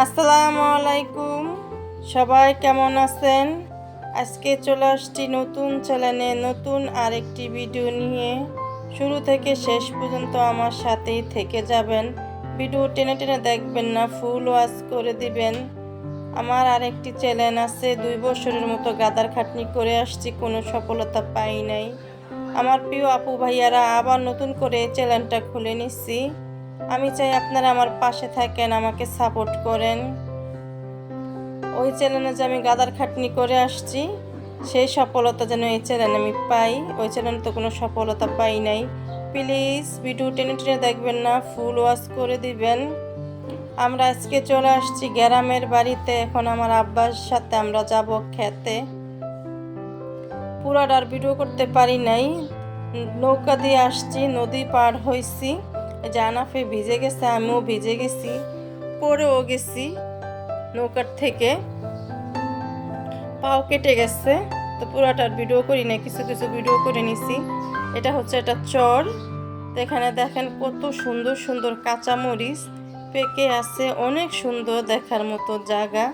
আসসালামু আলাইকুম, সবাই কেমন আছেন? আজকে চলে আসছি নতুন চ্যানেলে নতুন আরেকটি ভিডিও নিয়ে। শুরু থেকে শেষ পর্যন্ত আমার সাথেই থেকে যাবেন। ভিডিও টেনে টেনে দেখবেন না, ফুল ওয়াচ করে দিবেন। আমার আরেকটি চ্যানেল আছে, 2 বছরের মতো গাদার খাটনি করে আসছি, কোনো সফলতা পাই নাই। আমার প্রিয় আপু ভাইয়ারা আবার নতুন করে এই চ্যানেলটা খুলে নিচ্ছি। আমি চাই আপনারা আমার পাশে থাকেন, আমাকে সাপোর্ট করেন। ওই চ্যানেলে যে আমি গাদার খাটনি করে আসছি, সেই সফলতা যেন এই চ্যানেলে আমি পাই। ওই চ্যানেলে তো কোনো সফলতা পাই নাই। প্লিজ ভিডিও টেনে টেনে দেখবেন না, ফুল ওয়াচ করে দিবেন। আমরা আজকে চলে আসছি গ্রামের বাড়িতে। এখন আমার আব্বার সাথে আমরা যাব খেতে। পুরাটার ভিডিও করতে পারি নাই, নৌকা দিয়ে আসছি, নদী পার হয়েছি। জানাফে ভিজে গেছে, আমিও ভিজে গেছি, পরেও গেছি নৌকার থেকে, পাও কেটে গেছে। তো পুরাটার ভিডিও করি না, কিছু কিছু ভিডিও করে নিছি। এটা হচ্ছে একটা চর। তো এখানে দেখেন কত সুন্দর সুন্দর কাঁচামরিচ পেকে আছে, অনেক সুন্দর দেখার মতো জায়গা।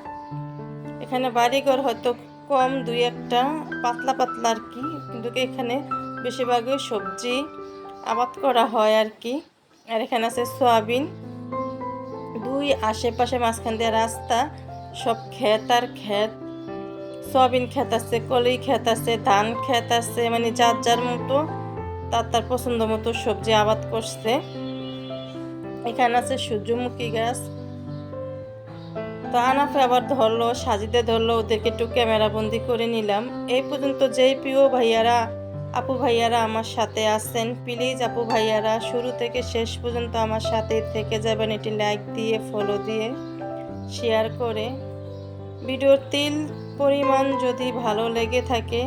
এখানে বাড়িঘর হয়তো কম, 2-1টা পাতলা পাতলা আর কি, কিন্তু এখানে বেশিরভাগই সবজি আবাদ করা হয় আর কি। আর এখানে আছে সয়াবিন, 2 আশেপাশে মাঝখান দিয়ে রাস্তা, সব ক্ষেত আর ক্ষেত। সয়াবিন ক্ষেত আছে, কলি ক্ষেত আছে, ধান ক্ষেত আছে, মানে যার যার মতো তার পছন্দ মতো সবজি আবাদ করছে। এখানে আছে সূর্যমুখী গাছ। তো আনাফে আবার ধরলো, সাজিদে ধরলো, ওদেরকে একটু ক্যামেরা বন্দি করে নিলাম। এই পর্যন্ত যেই প্রিয় ভাইয়ারা আপু ভাইয়ারা আমার সাথে আছেন, প্লিজ আপু ভাইয়ারা শুরু থেকে শেষ পর্যন্ত আমার সাথে থেকে যাবেন। এটি লাইক দিয়ে, ফলো দিয়ে, শেয়ার করে। ভিডিওর তিল পরিমাণ যদি ভালো লেগে থাকে,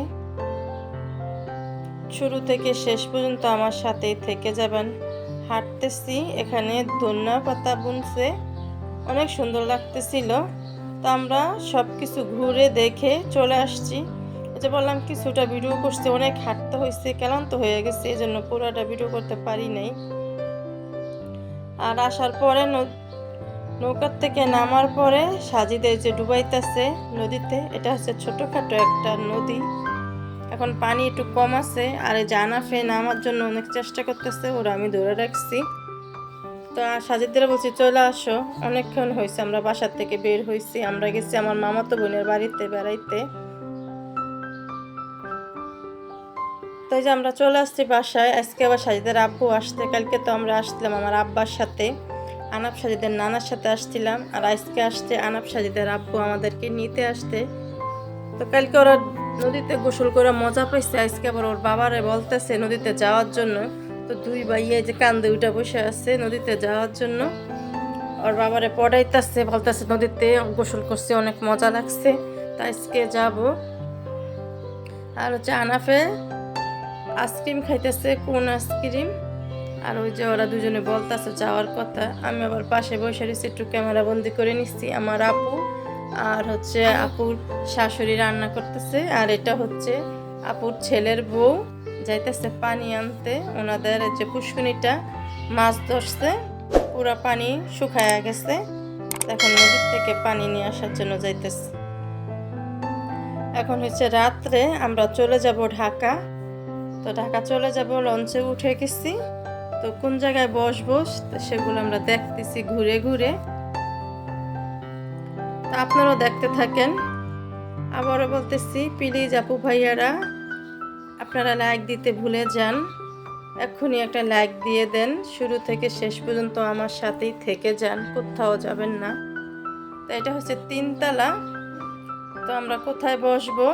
শুরু থেকে শেষ পর্যন্ত আমার সাথেই থেকে যাবেন। হাঁটতেছি, এখানে ধনিয়া পাতা বুনছে, অনেক সুন্দর লাগতেছিল। তো আমরা সব কিছু ঘুরে দেখে চলে আসছি। যে বললাম কিছুটা ভিডিও করছি, অনেক হাঁটতে হয়েছে, ক্লান্ত হয়ে গেছে, এই জন্য পুরোটা ভিডিও করতে পারি নাই। আর আসার পরে নৌকার থেকে নামার পরে সাজিদে যে ডুবাইতেছে নদীতে, এটা হচ্ছে ছোটখাটো একটা নদী। এখন পানি একটু কম আছে, আর এই জানাফে নামার জন্য অনেক চেষ্টা করতেছে, ওরা আমি ধরে রাখছি। তো সাজিদদের বলছি চলে আসো, অনেকক্ষণ হয়েছে আমরা বাসার থেকে বের হয়েছি। আমরা গেছি আমার মামাতো বোনের বাড়িতে বেড়াইতে। তো এই যে আমরা চলে আসছি বাসায়। আজকে আবার সাজিদের আব্বু আসতে, কালকে তো আমরা আসছিলাম আমার আব্বার সাথে, আনাপ সাজিদের নানার সাথে আসছিলাম, আর আজকে আসছে আনাপ সাজিদের আব্বু আমাদেরকে নিতে আসতে। তো কালকে ওরা নদীতে গোসল করে মজা পাইছে, আজকে আবার ওর বাবারে বলতেছে নদীতে যাওয়ার জন্য। তো 2 ভাইয়া যে কান্দে উঠা বসে আছে নদীতে যাওয়ার জন্য, ওর বাবারে পড়াইতেছে, বলতেছে নদীতে গোসল করছে, অনেক মজা লাগছে, তাই আজকে যাব। আর হচ্ছে আনাফে আইসক্রিম খাইতেছে, কোন আইসক্রিম। আর ওই যে ওরা দুজনে বলতেছে যাওয়ার কথা। আমি আবার পাশে বসে রয়েছি, একটু ক্যামেরা বন্দি করে নিচ্ছি। আমার আপু আর হচ্ছে আপুর শাশুড়ি রান্না করতেছে, আর এটা হচ্ছে আপুর ছেলের বউ যাইতেছে পানি আনতে। ওনাদের যে পুষ্কুনিটা মাছ ধরছে, পুরা পানি শুকায়া গেছে, এখন নদীর থেকে পানি নিয়ে আসার জন্য যাইতেছে। এখন হচ্ছে রাত্রে আমরা চলে যাব ঢাকা। তো ঢাকা চলে যাব, লঞ্চে উঠে গেছি। তো কোন জায়গায় বসবো সেগুলো আমরা দেখতেছি ঘুরে ঘুরে। তা আপনারাও দেখতে থাকেন। আবারও বলতেছি, প্লিজ আপু ভাইয়ারা আপনারা লাইক দিতে ভুলে যান, এক্ষুনি একটা লাইক দিয়ে দেন। শুরু থেকে শেষ পর্যন্ত আমার সাথেই থেকে যান, কোথাও যাবেন না। তো এটা হচ্ছে 3 তলা। তো আমরা কোথায় বসবো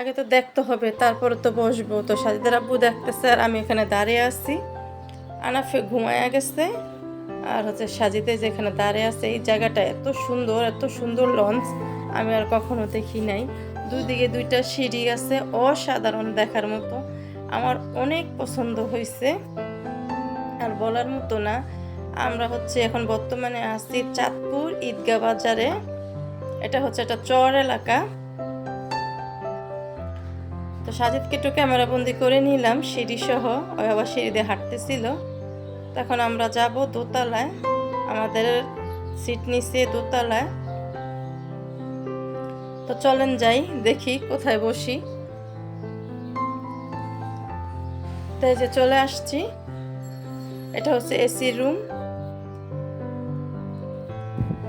আগে তো দেখতে হবে, তারপরে তো বসবো। তো সাজিদের আব্বু দেখতেছে, আর আমি এখানে দাঁড়িয়ে আছি। আনাফে ঘুমায়া গেছে, আর হচ্ছে সাজিদে যেখানে দাঁড়িয়ে আছে। এই জায়গাটা এত সুন্দর, এত সুন্দর লঞ্চ আমি আর কখনো দেখি নাই। দুদিকে 2টা সিঁড়ি আছে, অসাধারণ দেখার মতো, আমার অনেক পছন্দ হয়েছে, আর বলার মতো না। আমরা হচ্ছে এখন বর্তমানে আছি চাঁদপুর ঈদগাহ বাজারে। এটা হচ্ছে একটা চর এলাকা। তো সাজিদকে একটু ক্যামেরা বন্দি করে নিলাম সিঁড়ি সহ, ওই আবার সিঁড়ি দিয়ে হাঁটতেছিল। তখন আমরা যাব দোতলায়। আমাদের সিট নিচে দোতলায়। তো চলেন যাই, দেখি কোথায় বসি। তাই যে চলে আসছি, এটা হচ্ছে এসি রুম।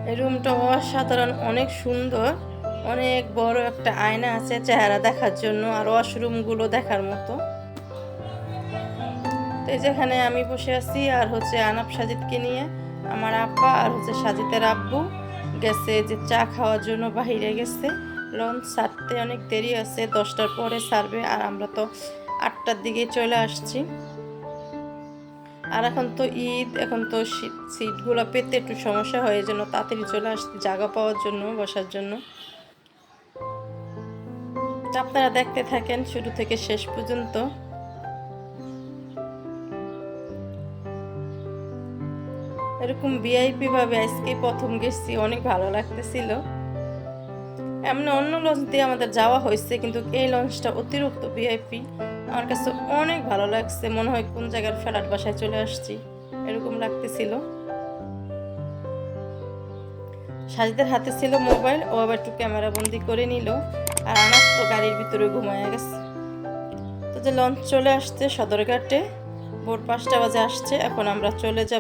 এই রুমটা অসাধারণ, অনেক সুন্দর, অনেক বড় একটা আয়না আছে চেহারা দেখার জন্য, আর ওয়াশরুমগুলো দেখার মতো। তো যেখানে আমি বসে আছি, আর হচ্ছে আনাপ সাজিদকে নিয়ে আমার আব্বা আর হচ্ছে সাজিদের আব্বু গেছে যে চা খাওয়ার জন্য, বাহিরে গেছে। লঞ্চ ছাড়তে অনেক দেরি আছে, 10টার পরে ছাড়বে, আর আমরা তো 8টার দিকে চলে আসছি। আর এখন তো ঈদ, এখন তো সিটগুলো পেতে একটু সমস্যা হয়, জন্য তাড়াতাড়ি চলে আসছি জায়গা পাওয়ার জন্য, বসার জন্য। আপনারা দেখতে থাকেন শুরু থেকে শেষ পর্যন্ত। এরকম ভিআইপি ভাবে আজকে প্রথম গেছি, অনেক ভালো লাগতেছিল। এমনি অন্য লঞ্চ দিয়ে আমাদের যাওয়া হয়েছে, কিন্তু এই লঞ্চটা অতিরিক্ত ভিআইপি, আমার কাছে অনেক ভালো লাগছে। মনে হয় কোন জায়গার ফ্ল্যাট বাসায় চলে আসছি, এরকম লাগতেছিল। সাজিদের হাতে ছিল মোবাইল, ও আবার একটু ক্যামেরা বন্দি করে নিল, আর আনাস তো গাড়ির ভিতরে ঘুমায় গেছে। তো যে লঞ্চ চলে আসছে সদরঘাটে, ভোর 5টা বাজে আসছে। এখন আমরা চলে যাব